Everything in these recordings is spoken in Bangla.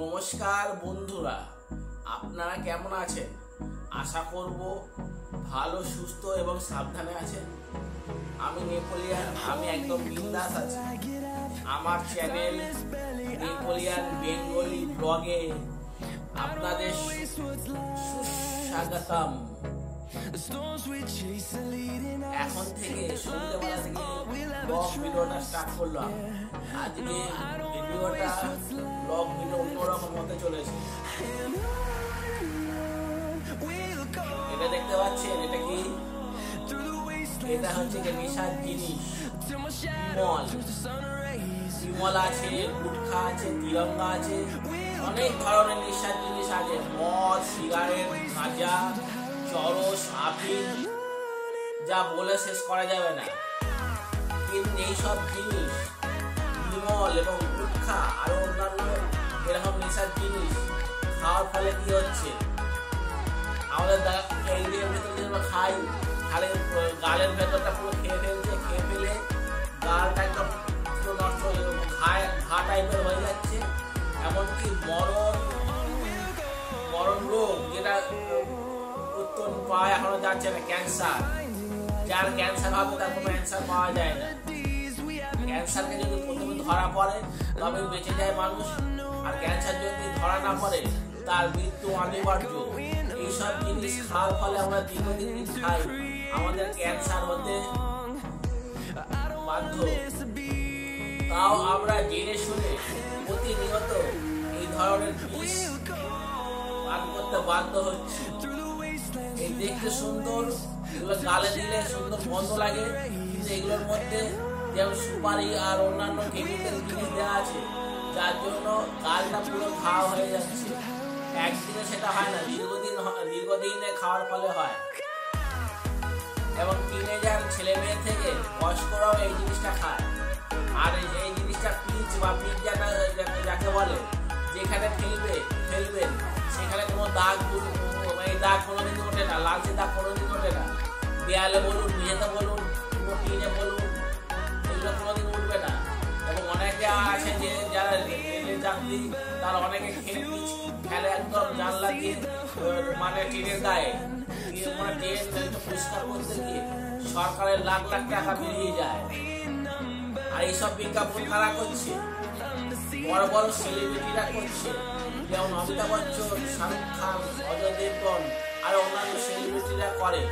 নমস্কার বন্ধুরা, আপনারা কেমন আছেন? আশা করব ভালো, সুস্থ এবং সাবধানে আছেন। আমি নেপোলিয়ান, আমি একদম বিন্দাস আছি। আমার চ্যানেল নেপোলিয়ান বেঙ্গলি ব্লগে আপনাদের সুস্বাগতম। এখন থেকে সন্ধ্যেবেলা থেকে ব্লগ ভিডিওটা স্টার্ট করলাম। আজকে ভিডিওটা ব্লগ ভিডিও অন্যরকম হতে চলেছে। এটা দেখতে পাচ্ছেন, এটা কি? এটা হচ্ছে নেশার জিনিস। বিমল আছে, গুটখা আছে, তিরঙ্গা আছে, অনেক ধরনের নেশার জিনিস আছে। মদ, সিগারেট, গাঁজা, চরস, আফিম, যা বলে শেষ করা যাবে না। কিন্তু এইসব জিনিস, বিমল এবং গুটখা আরো অন্যান্য এরকম নেশার জিনিস খাওয়ার ফলে কি হচ্ছে, আমাদের এই ভেতরে যে আমরা খাই, গালের ভেতরটা পুরো খেয়ে ফেলে গালটা একদম পুরো নষ্ট হয়ে যাবে, ঘা টাইপের হয়ে যাচ্ছে। এমনকি মরণ রোগ, যেটা উত্তর পাওয়া এখনো যাচ্ছে না, ক্যান্সার। যার ক্যান্সার হবে তার কোনো অ্যান্সার পাওয়া যায় না। ক্যান্সারকে যদি প্রথমে ধরা পড়ে তবে বেঁচে যায় মানুষ, আর ক্যান্সার যদি ধরা না পড়ে তার মৃত্যু অনিবার্য। এইসব জিনিস খাওয়ার ফলে আমরা দীর্ঘদিন খাই, আমাদের ক্যান্সার হতে বাধ্য। তাও আমরা জেনে শুনে প্রতিনিয়ত এই ধরনের বিষ পান করতে বাধ্য হচ্ছি। এই দেখতে সুন্দর, এগুলো গালে দিলে সুন্দর গন্ধ লাগে, কিন্তু এগুলোর মধ্যে যেমন সুপারি আর অন্যান্য কেমিক্যাল জিনিস দেওয়া আছে, যার জন্য গালটা পুরো খাওয়া হয়ে যাচ্ছে। একদিনে সেটা হয় না, দীর্ঘদিনে খাওয়ার ফলে হয়। এবং টিনেজার ছেলে মেয়ে থেকে বয়স্করাও এই জিনিসটা খায়। আর এই জিনিসটা পিচ বা পিজ্জাটা যাকে বলে, যেখানে ফেলবেন সেখানে কোনো দাগ, এই দাগ কোনোদিন ওঠে না, লালচে দাগ কোনোদিন ওঠে না। দেয়ালে বলুন, মেঝেতে বলুন, কোনো টিনে বলুন, এগুলো কোনোদিন উঠবে না। এবং অনেকে আছে যে যারা রেলের যাত্রী, তারা অনেকে খেলে একদম জানলা দিয়ে, মানে টিনের গায়ে, মানে ট্রেন পরিষ্কার করতে গিয়ে সরকারের লাখ লাখ টাকা বেরিয়ে যায়। আর এইসব বিজ্ঞাপন কারা করছে? বড় বড় সেলিব্রিটিরা করছে, যেমন অমিতাভ বচ্চন, শাহরুখ খান, অজয় দেবগন আর অন্যান্য সেলিব্রিটিরা করে।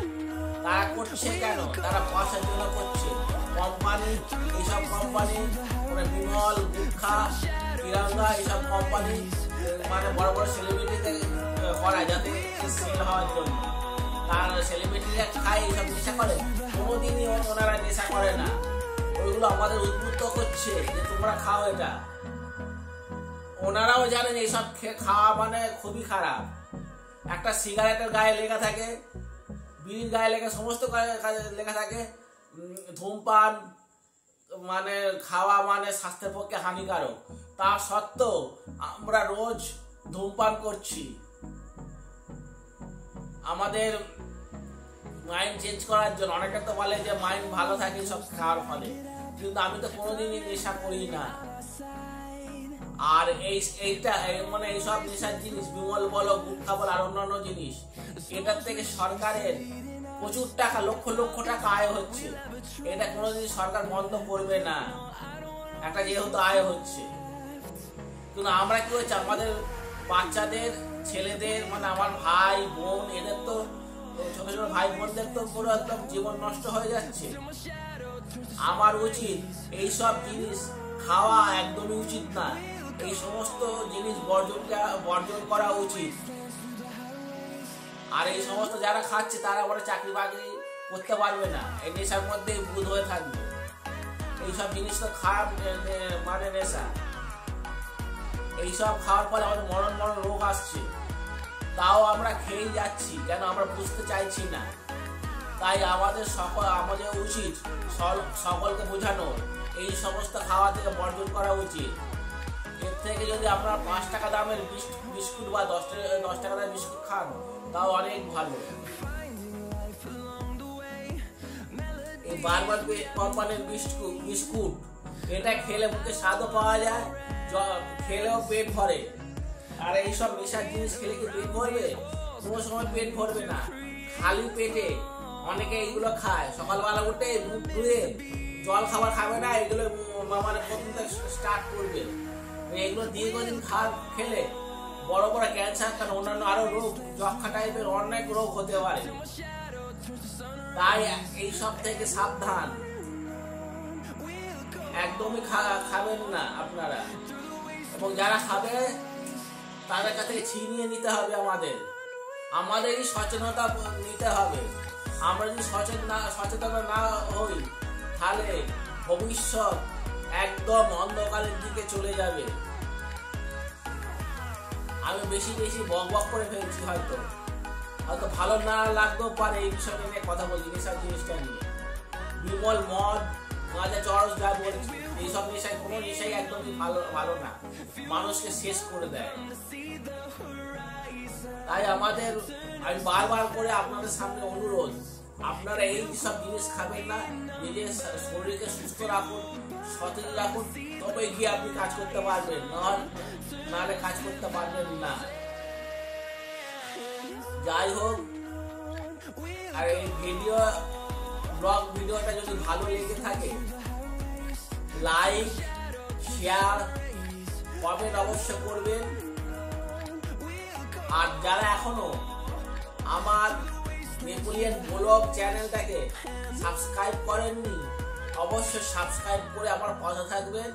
তারা করছে কেন? তারা পয়সার জন্য করছে। কোম্পানি, এইসব কোম্পানি মানে বিমল, গুটখা, তিরঙ্গা, এইসব কোম্পানি মানে বড় বড় সেলিব্রিটিদের করায় যাতে সেল হওয়ার জন্য। তার সেলিব্রিটিরা খায়, এইসব নেশা করে। কোনোদিনই ওনারা নেশা করে না। ওইগুলো আমাদের উদ্বুদ্ধ করছে যে তোমরা খাও এটা। ওনারাও জানেন এইসব খাওয়া মানে খুবই খারাপ। একটা সিগারেটের গায়ে লেখা থাকে, বিড়ির গায়ে লেখা, সমস্ত লেখা থাকে ধূমপান মানে খাওয়া মানে স্বাস্থ্যের পক্ষে হানিকারক। তা সত্ত্বেও আমরা রোজ ধূমপান করছি। আমাদের মাইন্ড চেঞ্জ করার জন্য। অনেকে তো বলে যে মাইন্ড ভালো থাকে সব খাওয়ার ফলে, কিন্তু আমি তো কোনোদিনই নেশা করি না। আর এইটা মানে এইসব নেশার জিনিস, বিমল বলো, গুটখা বলো আর অন্যান্য জিনিস, এটার থেকে সরকারের প্রচুর টাকা, লক্ষ লক্ষ টাকা আয় হচ্ছে। এটা কোনোদিন সরকার বন্ধ করবে না, একটা যেহেতু আয় হচ্ছে। কিন্তু আমরা কি হচ্ছে, আমাদের বাচ্চাদের, ছেলেদের, মানে আমার ভাই বোন, এদের তো ছোট ছোট ভাই বোনদের তো পুরো একদম জীবন নষ্ট হয়ে যাচ্ছে। আমার উচিত এইসব জিনিস খাওয়া একদমই উচিত না। এই সমস্ত জিনিস বর্জন করা উচিত। আর এই সমস্ত যারা খাচ্ছে তারা বড় চাকরি বাকরি করতে পারবে না, এই নেশার মধ্যে বুধ হয়ে থাকবে। এইসব জিনিস তো খারাপ, মানে নেশা। এইসব খাওয়ার ফলে আমাদের মরণ রোগ আসছে। তাও আমরা খেয়েই যাচ্ছি, কেন আমরা বুঝতে চাইছি না। তাই আমাদের উচিত সকলকে বোঝানো, এই সমস্ত খাওয়া থেকে বর্জন করা উচিত। এর থেকে যদি আপনারা 5 টাকা দামের বিস্কুট বা 10 টাকা দামের বিস্কুট খান, তাও অনেক ভালো। এই বারবার কোম্পানির বিস্কুট, এটা খেলে মুখে স্বাদও পাওয়া যায়, খেলেও পেট ভরে, আর এইসব নেশার জিনিস খেলে কি পেট ভরবে? কোনো সময় পেট ভরবে না। খালি পেটে অনেকে এইগুলো খায়, সকালবেলা উঠে মুখ ধুয়ে জল খাবার খাবে না, এগুলো মানে প্রথম থেকে স্টার্ট করবে। এগুলো দীর্ঘদিন খেলে বড় বড় ক্যান্সার, কারণ অন্যান্য আরো রোগ, যক্ষা টাইপের অনেক রোগ হতে পারে। তাই এইসব থেকে সাবধান, একদমই খাবেন না আপনারা। এবং যারা খাবে তাদের কাছে ছিনিয়ে নিতে হবে। আমাদেরই সচেতনতা নিতে হবে। আমরা যদি সচেতন না হই, তাহলে ভবিষ্যৎ একদম অন্ধকারের দিকে চলে যাবে। আমি বেশি বক করে ফেলছি, হয়তো ভালো না লাগতেও পারে এই বিষয়টা নিয়ে কথা বলি, নেশার জিনিসটা নিয়ে। বিমল, মদ, গাঁজা, চরস, যা বলছি, এইসব নেশায় কোনো নেশাই একদমই ভালো না, মানুষকে শেষ করে দেয়। তাই আমি বারবার করে আপনাদের সামনে অনুরোধ, আপনারা এই সব জিনিস খাবেন না, নিজের শরীরকে সুস্থ রাখুন, সতেজ রাখুন, তবে গিয়ে আপনি কাজ করতে পারবেন, নাহলে কাজ করতে পারবেন না। যাই হোক, আর এই ব্লগ ভিডিওটা যদি ভালো লেগে থাকে, লাইক, শেয়ার, কমেন্ট অবশ্য করবেন। আর যারা এখনো আমার নেপোলিয়ান ব্লগ চ্যানেলটাকে সাবস্ক্রাইব করেননি, অবশ্যই সাবস্ক্রাইব করে আমার পাশে থাকবেন।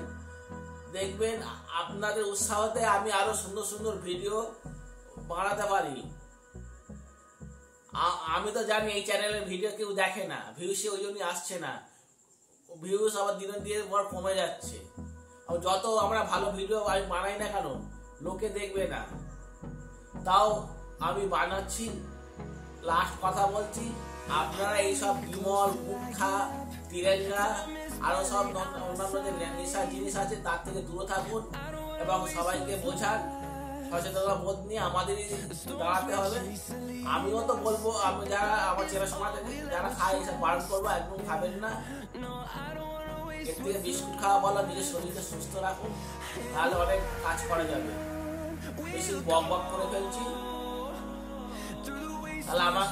দেখবেন আপনাদের উৎসাহতে আমি আরো সুন্দর ভিডিও বানাতে পারি। আমি তো জানি এই চ্যানেলের ভিডিও কেউ দেখে না, ভিউজ ওই জন্যই আসছে না, ভিউজ আবার দিনের পর কমে যাচ্ছে। যত আমরা ভালো ভিডিও বানাই না কেন, লোকে দেখবে না। তাও আমি বানাচ্ছি। লাস্ট কথা বলছি, আপনারা এইসব বিমল, গুটখা, তিরেঙ্গা, আরো সব অন্যান্য যে নেশার জিনিস আছে তার থেকে দূরে থাকুন এবং সবাইকে বোঝান। সচেতনতা বোধ নিয়ে আমাদেরই দাঁড়াতে হবে। আমিও তো বলবো, আমি যারা আমার চেনা সমাজে যারা খায় এসব বারণ করবো, একদম খাবেন না। এর থেকে বিস্কুট খাওয়া বলো, নিজের শরীরকে সুস্থ রাখুন, তাহলে অনেক কাজ করা যাবে। বেশি বক করে ফেলছি, তাহলে আমার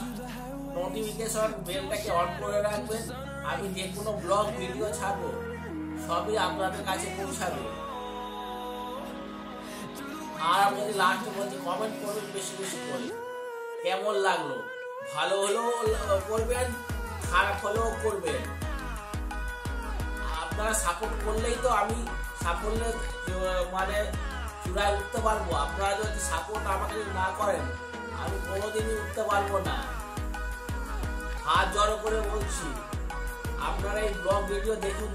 নোটিফিকেশন বেলটাকে অন করে রাখবেন। আমি যে কোনো ব্লগ ভিডিও ছাড়বো সবই আপনাদের কাছে পৌঁছাবে। আর আমি যদি লাস্টে বলছি, কমেন্ট করবেন বেশি করে, কেমন লাগলো, ভালো হলেও করবেন, খারাপ হলেও করবেন। আপনারা সাপোর্ট করলেই তো আমি সাফল্যে মানে চূড়ায় উঠতে পারবো। আপনারা যদি সাপোর্ট আমাকে না করেন, আমি কোনোদিনই উঠতে পারবো না। হাত জড়ো করে বলছি, আপনারা এই ব্লগ ভিডিও দেখুন।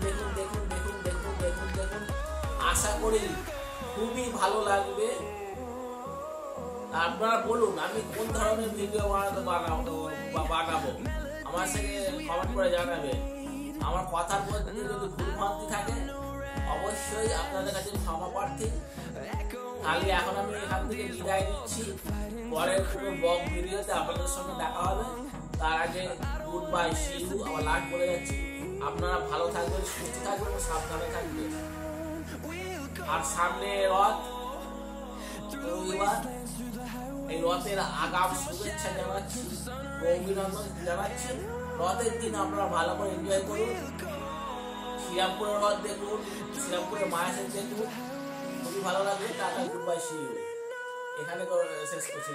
আশা করি খুবই ভালো লাগবে। আপনারা বলুন আমি কোন ধরনের ভিডিও বানাবো, আমার সাথে কমেন্ট করে জানাবেন। আমার কথার মধ্যে যদি ভুলভ্রান্তি থাকে, অবশ্যই আপনাদের কাছে ক্ষমা প্রার্থী। তাহলে এখন আমি এখান থেকে বিদায় নিচ্ছি। পরের কোনো ব্লগ ভিডিওতে আপনাদের সঙ্গে দেখা হবে। তার আগে গুড বাই, সি ইউ। আবার লাস্ট বলে যাচ্ছি, আপনারা ভালো থাকবেন, সুস্থ থাকবেন, সাবধানে থাকবেন। আর সামনে রবিবার, এই রথের আগাম শুভেচ্ছা জানাচ্ছি, অভিনন্দন জানাচ্ছি। রথের দিন আপনারা ভালো করে এনজয় করুন। শ্রীরামপুরের রথ দেখুন, শ্রীরামপুরের মায়াসের দেখুন, খুবই ভালো লাগবে। Tata, good bye, see you. এখানে শেষ করছি।